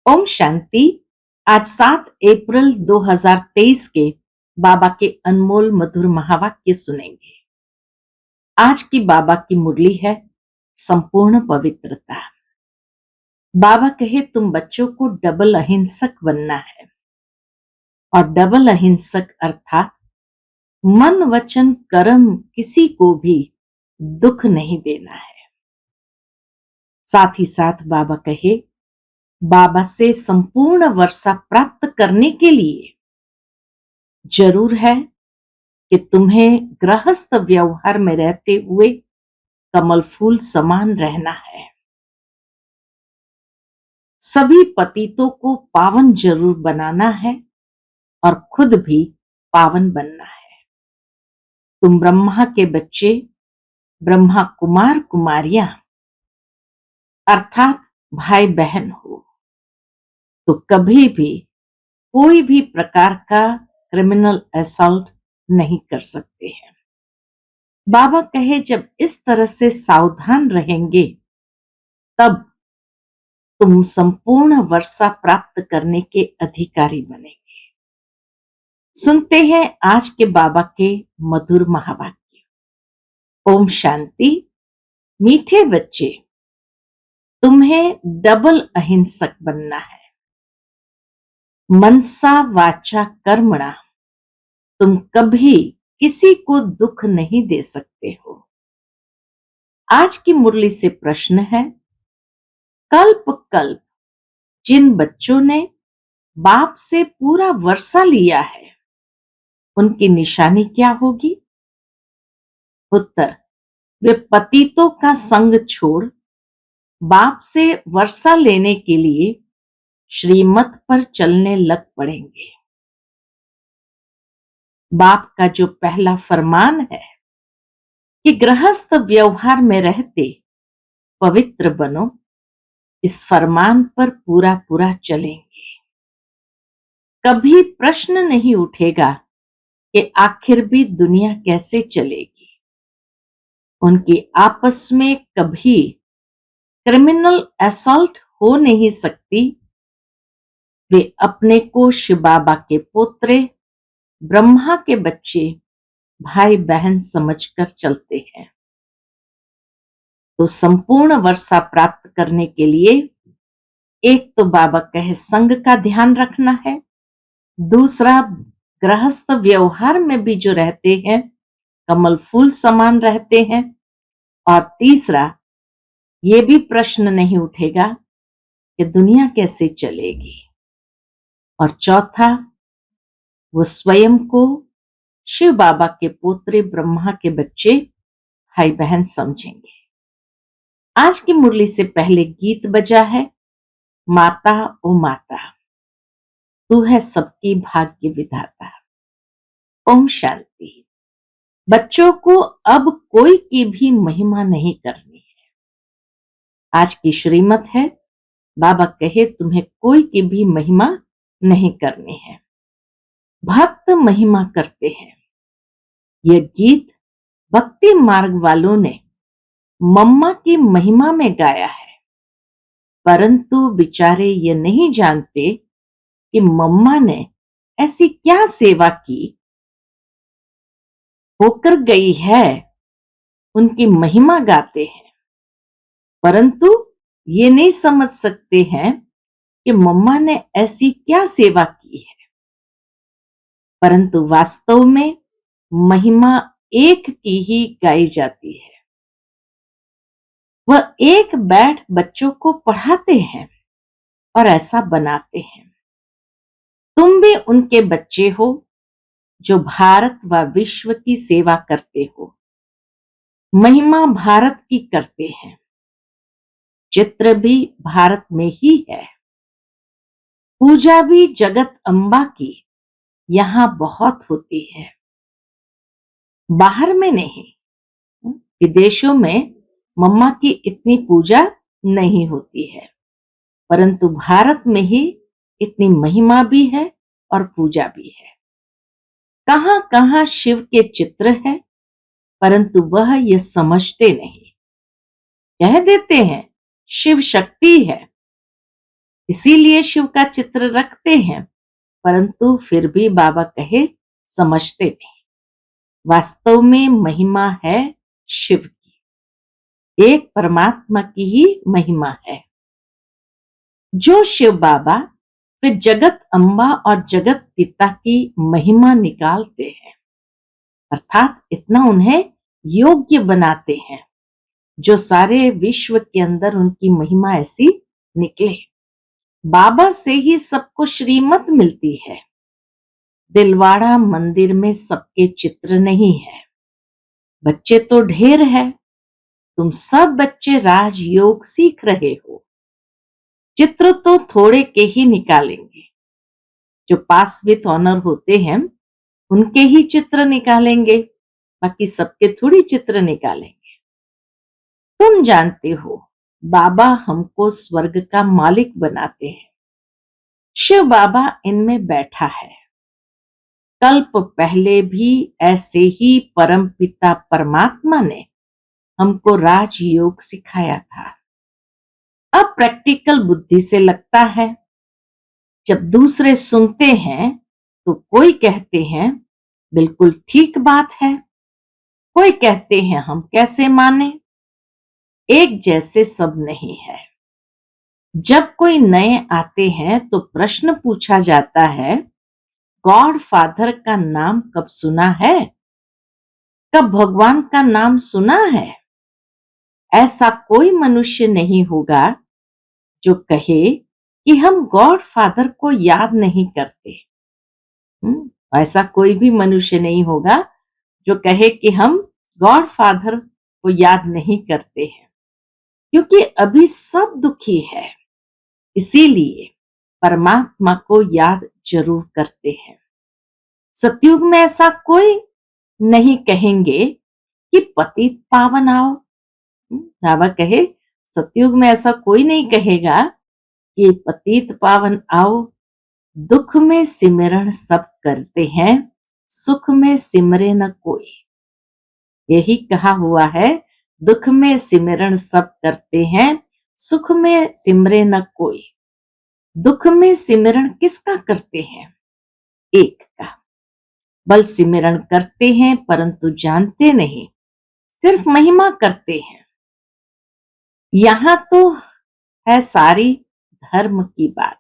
ओम शांति। आज 7 अप्रैल 2023 के बाबा के अनमोल मधुर महावाक्य सुनेंगे। आज की बाबा की मुरली है संपूर्ण पवित्रता। बाबा कहे तुम बच्चों को डबल अहिंसक बनना है। और डबल अहिंसक अर्थात मन वचन कर्म किसी को भी दुख नहीं देना है। साथ ही साथ बाबा कहे बाबा से संपूर्ण वर्षा प्राप्त करने के लिए जरूर है कि तुम्हें गृहस्थ व्यवहार में रहते हुए कमल फूल समान रहना है। सभी पतितों को पावन जरूर बनाना है और खुद भी पावन बनना है। तुम ब्रह्मा के बच्चे, ब्रह्मा कुमार कुमारियां अर्थात भाई बहन हो, तो कभी भी कोई भी प्रकार का क्रिमिनल असॉल्ट नहीं कर सकते हैं। बाबा कहे जब इस तरह से सावधान रहेंगे तब तुम संपूर्ण वर्षा प्राप्त करने के अधिकारी बनेंगे। सुनते हैं आज के बाबा के मधुर महावाक्य। ओम शांति। मीठे बच्चे, तुम्हें डबल अहिंसक बनना है। मनसा वाचा कर्मणा, तुम कभी किसी को दुख नहीं दे सकते हो। आज की मुरली से प्रश्न है, कल्प कल्प जिन बच्चों ने बाप से पूरा वर्षा लिया है उनकी निशानी क्या होगी? उत्तर, वे पतितों का संग छोड़ बाप से वर्षा लेने के लिए श्रीमत पर चलने लग पड़ेंगे। बाप का जो पहला फरमान है कि गृहस्थ व्यवहार में रहते पवित्र बनो, इस फरमान पर पूरा पूरा चलेंगे। कभी प्रश्न नहीं उठेगा कि आखिर भी दुनिया कैसे चलेगी। उनकी आपस में कभी क्रिमिनल असॉल्ट हो नहीं सकती। वे अपने को शिव बाबा के पोत्रे, ब्रह्मा के बच्चे, भाई बहन समझकर चलते हैं। तो संपूर्ण वर्षा प्राप्त करने के लिए एक तो बाबा कहे संग का ध्यान रखना है, दूसरा गृहस्थ व्यवहार में भी जो रहते हैं कमल फूल समान रहते हैं, और तीसरा ये भी प्रश्न नहीं उठेगा कि दुनिया कैसे चलेगी, और चौथा वो स्वयं को शिव बाबा के पोत्रे, ब्रह्मा के बच्चे, भाई बहन समझेंगे। आज की मुरली से पहले गीत बजा है, माता ओ माता तू है सबकी भाग्य विधाता। ओम शांति। बच्चों को अब कोई की भी महिमा नहीं करनी है। आज की श्रीमत है, बाबा कहे तुम्हें कोई की भी महिमा नहीं करनी है, भक्त महिमा करते हैं। यह गीत भक्ति मार्ग वालों ने मम्मा की महिमा में गाया है, परंतु बेचारे ये नहीं जानते कि मम्मा ने ऐसी क्या सेवा की होकर गई है। उनकी महिमा गाते हैं, परंतु ये नहीं समझ सकते हैं कि मम्मा ने ऐसी क्या सेवा की है। परंतु वास्तव में महिमा एक की ही गाई जाती है। वह एक बैठ बच्चों को पढ़ाते हैं और ऐसा बनाते हैं। तुम भी उनके बच्चे हो जो भारत व विश्व की सेवा करते हो। महिमा भारत की करते हैं, चित्र भी भारत में ही है, पूजा भी जगत अम्बा की यहां बहुत होती है, बाहर में नहीं। विदेशों में मम्मा की इतनी पूजा नहीं होती है, परंतु भारत में ही इतनी महिमा भी है और पूजा भी है। कहां कहां शिव के चित्र है, परंतु वह यह समझते नहीं। कह देते हैं शिव शक्ति है, इसीलिए शिव का चित्र रखते हैं, परंतु फिर भी बाबा कहे समझते नहीं। वास्तव में महिमा है शिव की, एक परमात्मा की ही महिमा है। जो शिव बाबा फिर जगत अम्बा और जगत पिता की महिमा निकालते हैं, अर्थात इतना उन्हें योग्य बनाते हैं जो सारे विश्व के अंदर उनकी महिमा ऐसी निकले। बाबा से ही सबको श्रीमत मिलती है। दिलवाड़ा मंदिर में सबके चित्र नहीं है। बच्चे तो ढेर है, तुम सब बच्चे राजयोग सीख रहे हो। चित्र तो थोड़े के ही निकालेंगे। जो पास विथ ऑनर होते हैं उनके ही चित्र निकालेंगे, बाकी सबके थोड़ी चित्र निकालेंगे। तुम जानते हो बाबा हमको स्वर्ग का मालिक बनाते हैं। शिव बाबा इनमें बैठा है। कल्प पहले भी ऐसे ही परम पिता परमात्मा ने हमको राजयोग सिखाया था। अब प्रैक्टिकल बुद्धि से लगता है, जब दूसरे सुनते हैं तो कोई कहते हैं बिल्कुल ठीक बात है, कोई कहते हैं हम कैसे माने। एक जैसे सब नहीं है। जब कोई नए आते हैं तो प्रश्न पूछा जाता है, गॉड फादर का नाम कब सुना है? कब भगवान का नाम सुना है? ऐसा कोई मनुष्य नहीं होगा जो कहे कि हम गॉड फादर को याद नहीं करते। ऐसा कोई भी मनुष्य नहीं होगा जो कहे कि हम गॉड फादर को याद नहीं करते हैं, क्योंकि अभी सब दुखी है। इसीलिए परमात्मा को याद जरूर करते हैं। सतयुग में ऐसा कोई नहीं कहेंगे कि पतित पावन आओ। बाबा कहे सतयुग में ऐसा कोई नहीं कहेगा कि पतित पावन आओ। दुख में सिमरण सब करते हैं, सुख में सिमरे न कोई। यही कहा हुआ है, दुख में सिमरण सब करते हैं, सुख में सिमरे न कोई। दुख में सिमरण किसका करते हैं? एक का। बल सिमरण करते हैं परंतु जानते नहीं, सिर्फ महिमा करते हैं। यहां तो है सारी धर्म की बात।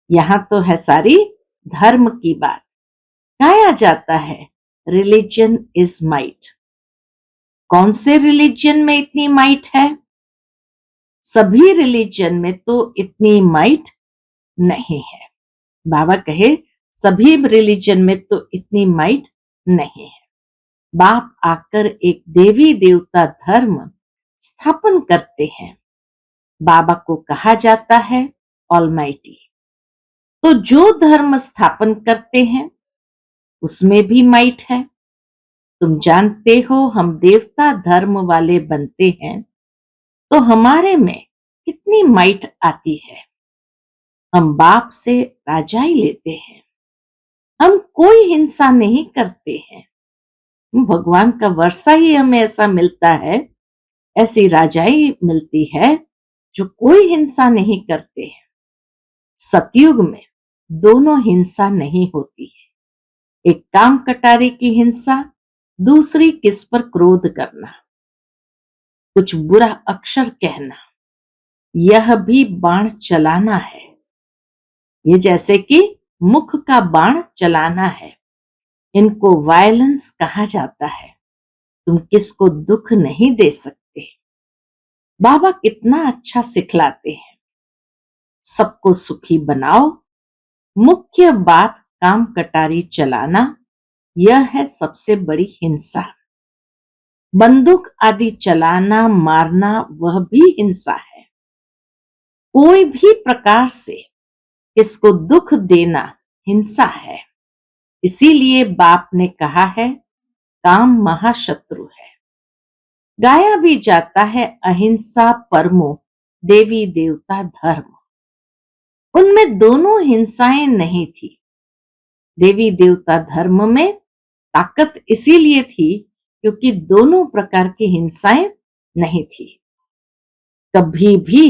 यहां तो है सारी धर्म की बात। गाया जाता है रिलीजन इज माइट। कौन से रिलीजन में इतनी माइट है? सभी रिलीजन में तो इतनी माइट नहीं है। बाबा कहे सभी रिलीजन में तो इतनी माइट नहीं है। बाप आकर एक देवी देवता धर्म स्थापन करते हैं। बाबा को कहा जाता है ऑलमाइटी। तो जो धर्म स्थापन करते हैं उसमें भी माइट है। तुम जानते हो हम देवता धर्म वाले बनते हैं तो हमारे में कितनी माइट आती है। हम बाप से राजाई लेते हैं। हम कोई हिंसा नहीं करते हैं। भगवान का वर्षा ही हमें ऐसा मिलता है, ऐसी राजाई मिलती है जो कोई हिंसा नहीं करते हैं। सतयुग में दोनों हिंसा नहीं होती है। एक काम कटारे की हिंसा, दूसरी किस पर क्रोध करना, कुछ बुरा अक्षर कहना, यह भी बाण चलाना है। ये जैसे कि मुख का बाण चलाना है। इनको वायलेंस कहा जाता है। तुम किसको दुख नहीं दे सकते। बाबा कितना अच्छा सिखलाते हैं, सबको सुखी बनाओ। मुख्य बात काम कटारी चलाना, यह है सबसे बड़ी हिंसा। बंदूक आदि चलाना मारना वह भी हिंसा है। कोई भी प्रकार से किसको दुख देना हिंसा है। इसीलिए बाप ने कहा है काम महाशत्रु है। गाया भी जाता है अहिंसा परमो देवी देवता धर्म। उनमें दोनों हिंसाएं नहीं थी। देवी देवता धर्म में ताकत इसीलिए थी क्योंकि दोनों प्रकार की हिंसाएं नहीं थी। कभी भी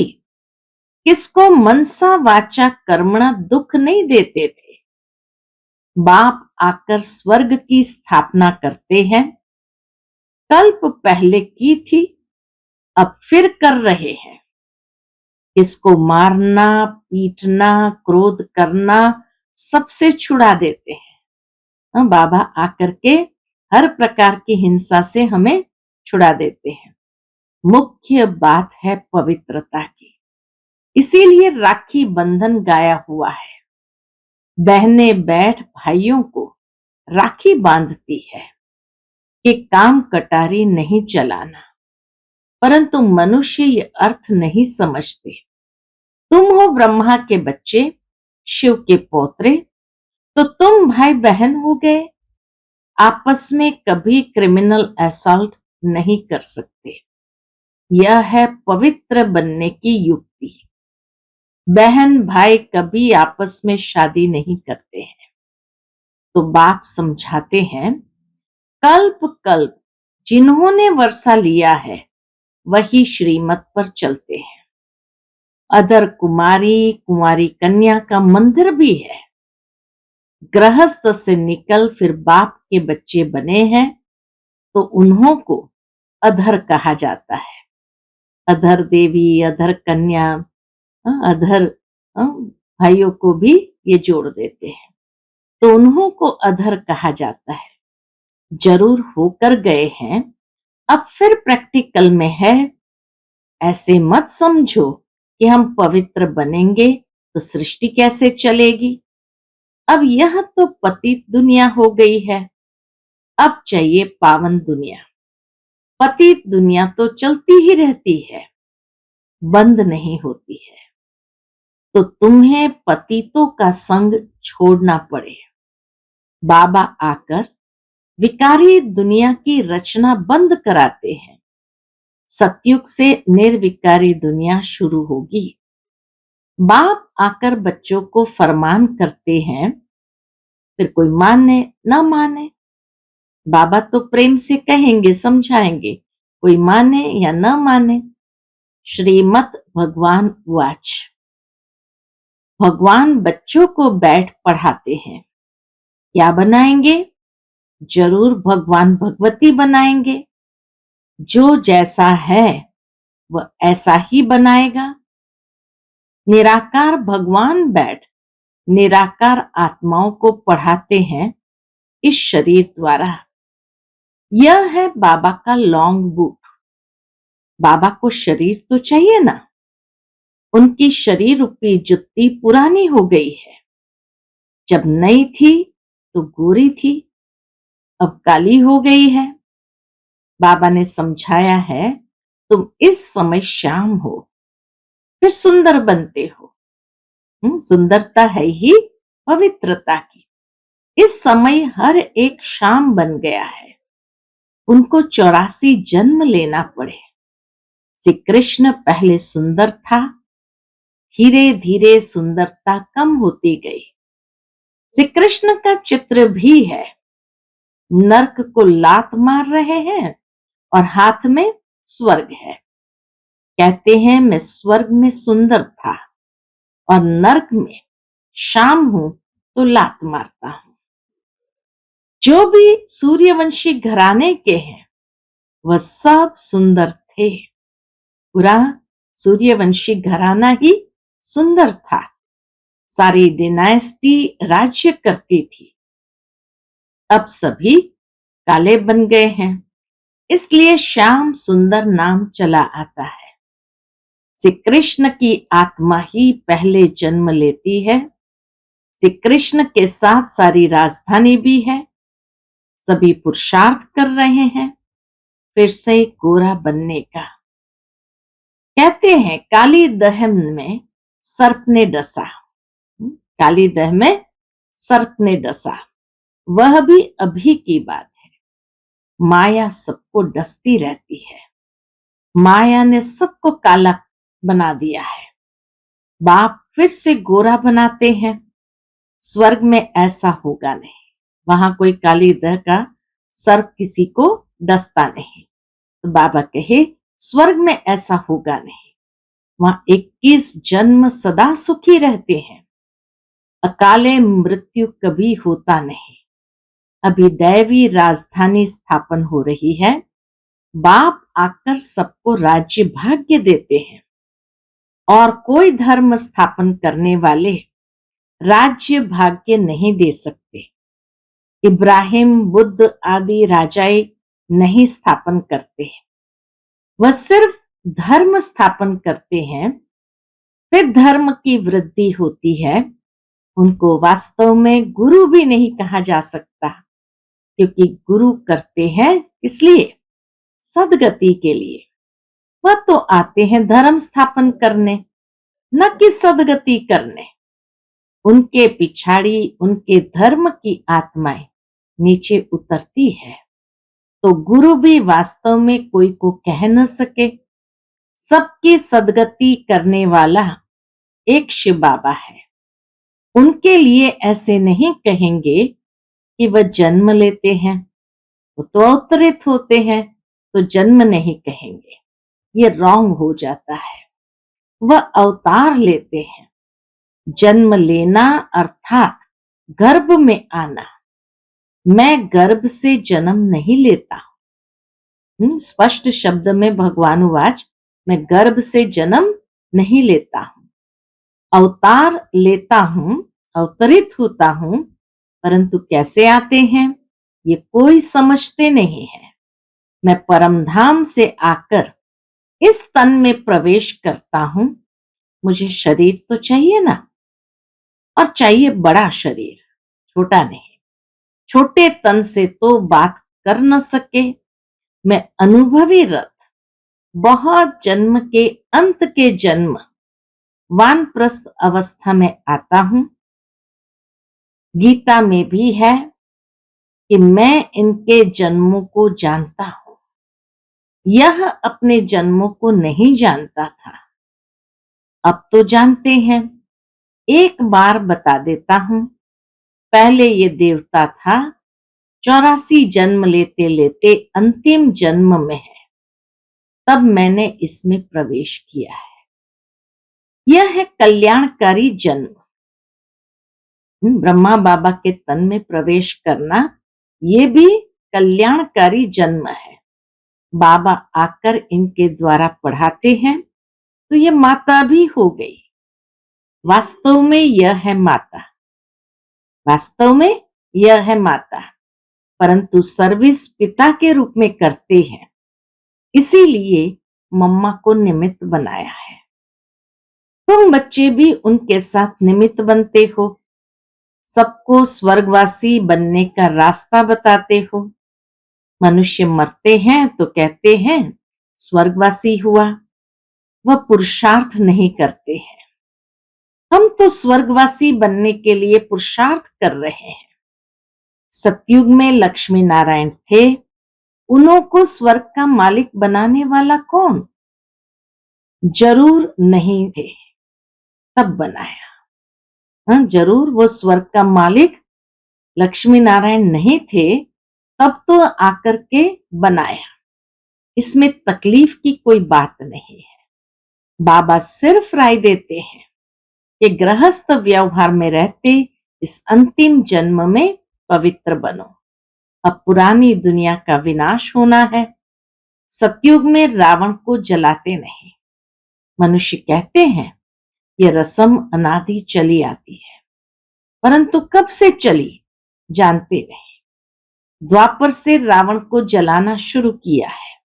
किसको मनसा वाचा कर्मणा दुख नहीं देते थे। बाप आकर स्वर्ग की स्थापना करते हैं। कल्प पहले की थी, अब फिर कर रहे हैं। किसको मारना, पीटना, क्रोध करना, सबसे छुड़ा देते हैं। बाबा आकर के हर प्रकार की हिंसा से हमें छुड़ा देते हैं। मुख्य बात है पवित्रता की, इसीलिए राखी बंधन गाया हुआ है। बहनें बैठ भाइयों को राखी बांधती है कि काम कटारी नहीं चलाना, परंतु मनुष्य ये अर्थ नहीं समझते। तुम हो ब्रह्मा के बच्चे, शिव के पौत्रे, तो तुम भाई बहन हो गए। आपस में कभी क्रिमिनल असॉल्ट नहीं कर सकते। यह है पवित्र बनने की युक्ति। बहन भाई कभी आपस में शादी नहीं करते हैं। तो बाप समझाते हैं, कल्प कल्प जिन्होंने वर्षा लिया है वही श्रीमत पर चलते हैं। अदर कुमारी, कुंवारी कन्या का मंदिर भी है। गृहस्थ से निकल फिर बाप के बच्चे बने हैं, तो उन्हों को अधर कहा जाता है। अधर देवी, अधर कन्या, अधर भाइयों को भी ये जोड़ देते हैं, तो उन्हों को अधर कहा जाता है। जरूर होकर गए हैं, अब फिर प्रैक्टिकल में है। ऐसे मत समझो कि हम पवित्र बनेंगे तो सृष्टि कैसे चलेगी। अब यह तो पतित दुनिया हो गई है, अब चाहिए पावन दुनिया। पतित दुनिया तो चलती ही रहती है, बंद नहीं होती है। तो तुम्हें पतितों का संग छोड़ना पड़े। बाबा आकर विकारी दुनिया की रचना बंद कराते हैं। सतयुग से निर्विकारी दुनिया शुरू होगी। बाप आकर बच्चों को फरमान करते हैं, फिर कोई माने ना माने। बाबा तो प्रेम से कहेंगे, समझाएंगे, कोई माने या ना माने। श्रीमत भगवान वाच। भगवान बच्चों को बैठ पढ़ाते हैं। क्या बनाएंगे? जरूर भगवान भगवती बनाएंगे। जो जैसा है वह ऐसा ही बनाएगा। निराकार भगवान बैठ निराकार आत्माओं को पढ़ाते हैं इस शरीर द्वारा। यह है बाबा का लॉन्ग बुक। बाबा को शरीर तो चाहिए ना। उनकी शरीर रूपी जुत्ती पुरानी हो गई है। जब नई थी तो गोरी थी, अब काली हो गई है। बाबा ने समझाया है, तुम इस समय श्याम हो, फिर सुंदर बनते हो। सुंदरता है ही पवित्रता की। इस समय हर एक शाम बन गया है। उनको 84 जन्म लेना पड़े। श्री कृष्ण पहले सुंदर था, धीरे धीरे सुंदरता कम होती गई। श्री कृष्ण का चित्र भी है। नर्क को लात मार रहे हैं और हाथ में स्वर्ग है। कहते हैं मैं स्वर्ग में सुंदर था और नर्क में शाम हूं तो लात मारता हूं। जो भी सूर्यवंशी घराने के हैं वह सब सुंदर थे। पूरा सूर्यवंशी घराना ही सुंदर था। सारी डिनास्टी राज्य करती थी। अब सभी काले बन गए हैं, इसलिए श्याम सुंदर नाम चला आता है। श्री कृष्ण की आत्मा ही पहले जन्म लेती है। श्री कृष्ण के साथ सारी राजधानी भी है। सभी पुरुषार्थ कर रहे हैं फिर से गोरा बनने का। कहते हैं काली दह में सर्प ने डसा। काली दह में सर्प ने डसा, वह भी अभी की बात है। माया सबको डसती रहती है। माया ने सबको काला बना दिया है। बाप फिर से गोरा बनाते हैं। स्वर्ग में ऐसा होगा नहीं, वहां कोई काली दह का सर्प किसी को डसता नहीं। तो बाबा कहे स्वर्ग में ऐसा होगा नहीं। वहां 21 जन्म सदा सुखी रहते हैं। अकाले मृत्यु कभी होता नहीं। अभी दैवी राजधानी स्थापन हो रही है। बाप आकर सबको राज्य भाग्य देते हैं और कोई धर्म स्थापन करने वाले राज्य भाग्य नहीं दे सकते। इब्राहिम, बुद्ध आदि राजाएं नहीं स्थापन करते हैं। वह सिर्फ धर्म स्थापन करते हैं, फिर धर्म की वृद्धि होती है। उनको वास्तव में गुरु भी नहीं कहा जा सकता, क्योंकि गुरु करते हैं इसलिए सदगति के लिए। वह तो आते हैं धर्म स्थापन करने, न कि सदगति करने। उनके पिछाड़ी उनके धर्म की आत्माएं नीचे उतरती है, तो गुरु भी वास्तव में कोई को कह न सके। सबकी सदगति करने वाला एक शिव बाबा है। उनके लिए ऐसे नहीं कहेंगे कि वह जन्म लेते हैं, वो तो अवतरित होते हैं, तो जन्म नहीं कहेंगे, ये रॉन्ग हो जाता है। वह अवतार लेते हैं। जन्म लेना अर्थात गर्भ में आना। मैं गर्भ से जन्म नहीं लेता। स्पष्ट शब्द में भगवानुवाच, मैं गर्भ से जन्म नहीं लेता हूं, अवतार लेता हूं, अवतरित होता हूं, परंतु कैसे आते हैं ये कोई समझते नहीं है। मैं परमधाम से आकर इस तन में प्रवेश करता हूं। मुझे शरीर तो चाहिए ना, और चाहिए बड़ा शरीर, छोटा नहीं। छोटे तन से तो बात कर न सके। मैं अनुभवी रथ, बहुत जन्म के अंत के जन्म वानप्रस्थ अवस्था में आता हूं। गीता में भी है कि मैं इनके जन्मों को जानता हूं। यह अपने जन्मों को नहीं जानता था, अब तो जानते हैं। एक बार बता देता हूं। पहले ये देवता था, 84 जन्म लेते लेते अंतिम जन्म में है, तब मैंने इसमें प्रवेश किया है। यह है कल्याणकारी जन्म। ब्रह्मा बाबा के तन में प्रवेश करना, ये भी कल्याणकारी जन्म है। बाबा आकर इनके द्वारा पढ़ाते हैं, तो ये माता भी हो गई। वास्तव में यह है माता, वास्तव में यह है माता, परंतु सर्विस पिता के रूप में करते हैं, इसीलिए मम्मा को निमित्त बनाया है। तुम बच्चे भी उनके साथ निमित्त बनते हो। सबको स्वर्गवासी बनने का रास्ता बताते हो। मनुष्य मरते हैं तो कहते हैं स्वर्गवासी हुआ, वह पुरुषार्थ नहीं करते हैं। हम तो स्वर्गवासी बनने के लिए पुरुषार्थ कर रहे हैं। सतयुग में लक्ष्मी नारायण थे, उन्हों को स्वर्ग का मालिक बनाने वाला कौन? जरूर नहीं थे, तब बनाया। हाँ, जरूर वो स्वर्ग का मालिक लक्ष्मी नारायण नहीं थे, तब तो आकर के बनाया। इसमें तकलीफ की कोई बात नहीं है। बाबा सिर्फ राय देते हैं कि गृहस्थ व्यवहार में रहते इस अंतिम जन्म में पवित्र बनो। अब पुरानी दुनिया का विनाश होना है। सतयुग में रावण को जलाते नहीं। मनुष्य कहते हैं ये रस्म अनादि चली आती है, परंतु कब से चली जानते नहीं। द्वापर से रावण को जलाना शुरू किया है।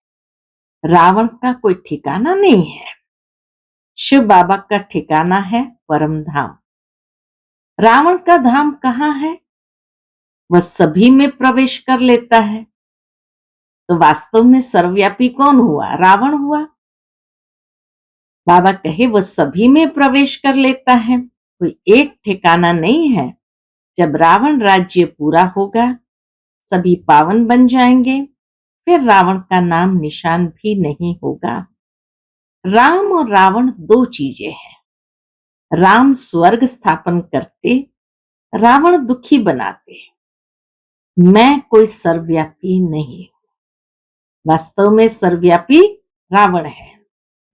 रावण का कोई ठिकाना नहीं है। शिव बाबा का ठिकाना है परम धाम। रावण का धाम कहाँ है? वह सभी में प्रवेश कर लेता है। तो वास्तव में सर्वव्यापी कौन हुआ? रावण हुआ। बाबा कहे वह सभी में प्रवेश कर लेता है, कोई एक ठिकाना नहीं है। जब रावण राज्य पूरा होगा, सभी पावन बन जाएंगे, फिर रावण का नाम निशान भी नहीं होगा। राम और रावण दो चीजें हैं। राम स्वर्ग स्थापन करते, रावण दुखी बनाते। मैं कोई सर्वव्यापी नहीं हूं। वास्तव में सर्वव्यापी रावण है।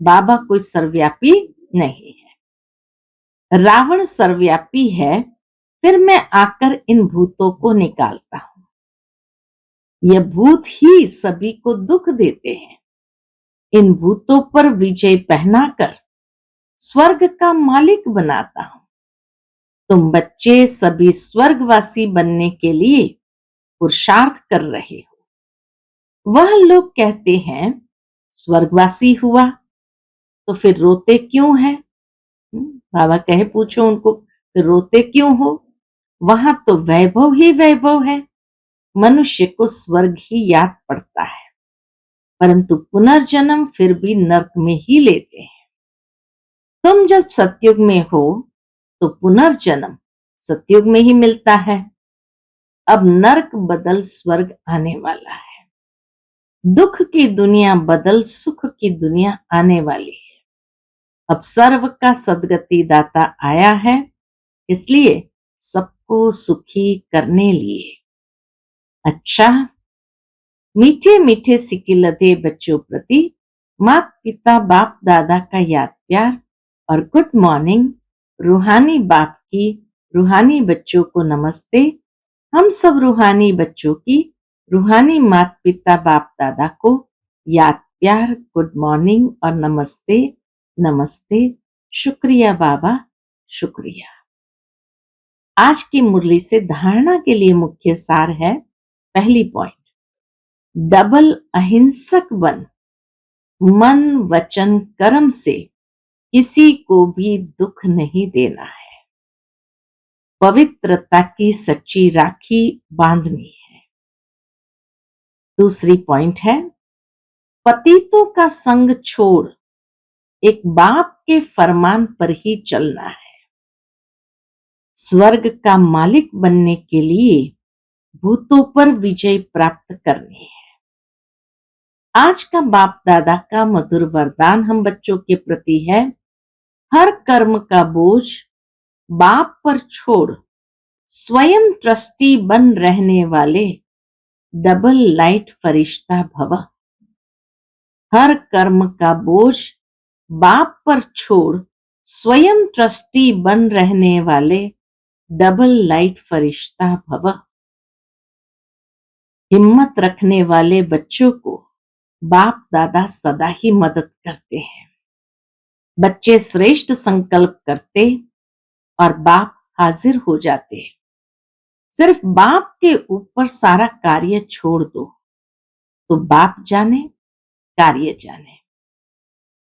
बाबा कोई सर्वव्यापी नहीं है। रावण सर्वव्यापी है, फिर मैं आकर इन भूतों को निकालता हूं। यह भूत ही सभी को दुख देते हैं। इन भूतों पर विजय पहनाकर स्वर्ग का मालिक बनाता हूं। तुम बच्चे सभी स्वर्गवासी बनने के लिए पुरुषार्थ कर रहे हो। वह लोग कहते हैं स्वर्गवासी हुआ तो फिर रोते क्यों है? बाबा कहे पूछो उनको, फिर रोते क्यों हो? वहां तो वैभव ही वैभव है। मनुष्य को स्वर्ग ही याद पड़ता है, परंतु पुनर्जन्म फिर भी नर्क में ही लेते हैं। तुम जब सतयुग में हो तो पुनर्जन्म सतयुग में ही मिलता है। अब नर्क बदल स्वर्ग आने वाला है। दुख की दुनिया बदल सुख की दुनिया आने वाली है। अब सर्व का सदगति दाता आया है, इसलिए सबको सुखी करने लिए। अच्छा, मीठे मीठे सिकिलते बच्चों प्रति माता पिता बाप दादा का याद प्यार और गुड मॉर्निंग। रूहानी बाप की रूहानी बच्चों को नमस्ते। हम सब रूहानी बच्चों की रूहानी माता पिता बाप दादा को याद प्यार, गुड मॉर्निंग और नमस्ते नमस्ते। शुक्रिया बाबा, शुक्रिया। आज की मुरली से धारणा के लिए मुख्य सार है। पहली पॉइंट, डबल अहिंसक बन। मन वचन कर्म से किसी को भी दुख नहीं देना है। पवित्रता की सच्ची राखी बांधनी है। दूसरी पॉइंट है, पतितों का संग छोड़ एक बाप के फरमान पर ही चलना है। स्वर्ग का मालिक बनने के लिए भूतों पर विजय प्राप्त करनी है। आज का बाप दादा का मधुर वरदान हम बच्चों के प्रति है, हर कर्म का बोझ बाप पर छोड़ स्वयं ट्रस्टी बन रहने वाले डबल लाइट फरिश्ता भव। हर कर्म का बोझ बाप पर छोड़ स्वयं ट्रस्टी बन रहने वाले डबल लाइट फरिश्ता भव। हिम्मत रखने वाले बच्चों को बाप दादा सदा ही मदद करते हैं। बच्चे श्रेष्ठ संकल्प करते और बाप हाजिर हो जाते हैं। सिर्फ बाप के ऊपर सारा कार्य छोड़ दो तो बाप जाने कार्य जाने।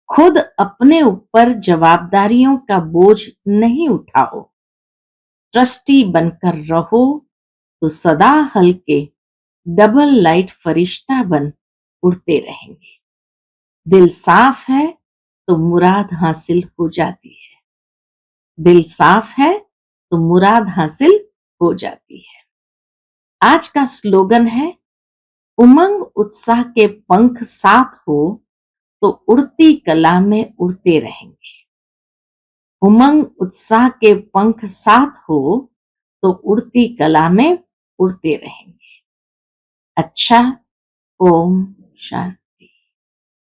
खुद अपने ऊपर जवाबदारियों का बोझ नहीं उठाओ। ट्रस्टी बनकर रहो तो सदा हल्के डबल लाइट फरिश्ता बन उड़ते रहेंगे। दिल साफ है तो मुराद हासिल हो जाती है। दिल साफ है तो मुराद हासिल हो जाती है। आज का स्लोगन है, उमंग उत्साह के पंख साथ हो तो उड़ती कला में उड़ते रहेंगे। उमंग उत्साह के पंख साथ हो तो उड़ती कला में उड़ते रहेंगे। अच्छा, ओम शांति।